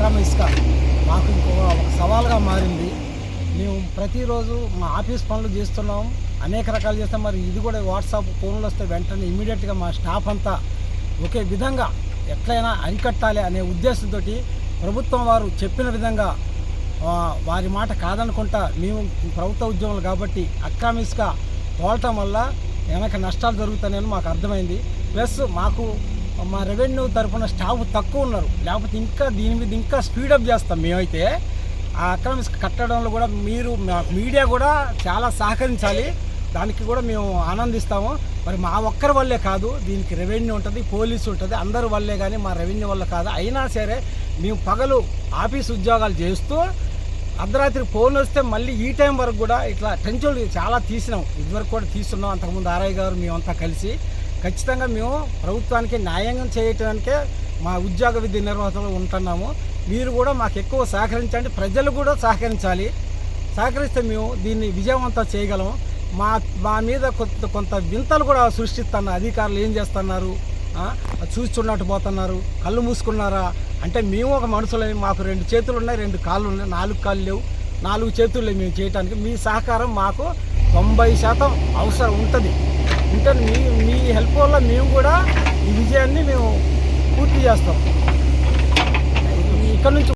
అక్రమ ఇసుక మాకు ఒక సవాల్గా మారింది. మేము ప్రతిరోజు మా ఆఫీస్ పనులు చేస్తున్నాం, అనేక రకాలు చేస్తాం. మరి ఇది కూడా వాట్సాప్ ఫోన్లు వస్తే వెంటనే ఇమీడియట్గా మా స్టాఫ్ అంతా ఒకే విధంగా ఎట్లయినా అరికట్టాలి అనే ఉద్దేశంతో ప్రభుత్వం వారు చెప్పిన విధంగా వారి మాట కాదనుకుంటా మేము ప్రభుత్వ ఉద్యోగులు కాబట్టి అక్రమ ఇసుక తోలటం వల్ల వెనక నష్టాలు జరుగుతాయని మాకు అర్థమైంది. ప్లస్ మాకు మా రెవెన్యూ తరఫున స్టాఫ్ తక్కువ ఉన్నారు, లేకపోతే ఇంకా దీని మీద ఇంకా స్పీడప్ చేస్తాం. మేమైతే ఆ అక్రమ ఇసుక కట్టడంలో కూడా మీరు మీడియా కూడా చాలా సహకరించాలి, దానికి కూడా మేము ఆనందిస్తాము. మరి మా ఒక్కరి వల్లే కాదు, దీనికి రెవెన్యూ ఉంటుంది, పోలీసు ఉంటుంది, అందరి వల్లే కానీ మా రెవెన్యూ వల్ల కాదు. అయినా సరే మేము పగలు ఆఫీస్ ఉద్యోగాలు చేస్తూ అర్ధరాత్రి ఫోన్ వస్తే మళ్ళీ ఈ టైం వరకు కూడా ఇట్లా టెన్షన్లు చాలా తీసినాం, ఇదివరకు కూడా తీస్తున్నాం. అంతకుముందు ఆర్ఐ గారు మేమంతా కలిసి ఖచ్చితంగా మేము ప్రభుత్వానికి న్యాయంగా చేయటానికే మా ఉద్యోగ విధి నిర్వహణలో ఉంటున్నాము. మీరు కూడా మాకు ఎక్కువ సహకరించండి, ప్రజలు కూడా సహకరించాలి. సహకరిస్తే మేము దీన్ని విజయవంతం చేయగలం. మా మీద కొంత వింతలు కూడా సృష్టిస్తున్న అధికారులు ఏం చేస్తున్నారు, చూస్తున్నట్టు పోతున్నారు, కళ్ళు మూసుకున్నారా అంటే మేము ఒక మనుషులని, మాకు 2 చేతులు ఉన్నాయి, 2 కాళ్ళు ఉన్నాయి, 4 కాళ్ళు లేవు, 4 చేతులు లేవు మేము చేయడానికి. మీ సహకారం మాకు 90% అవసరం ఉంటుంది. మీ హెల్ప్ వల్ల మేము కూడా ఈ విజయాన్ని మేము పూర్తి చేస్తాం. ఇక్కడ నుంచి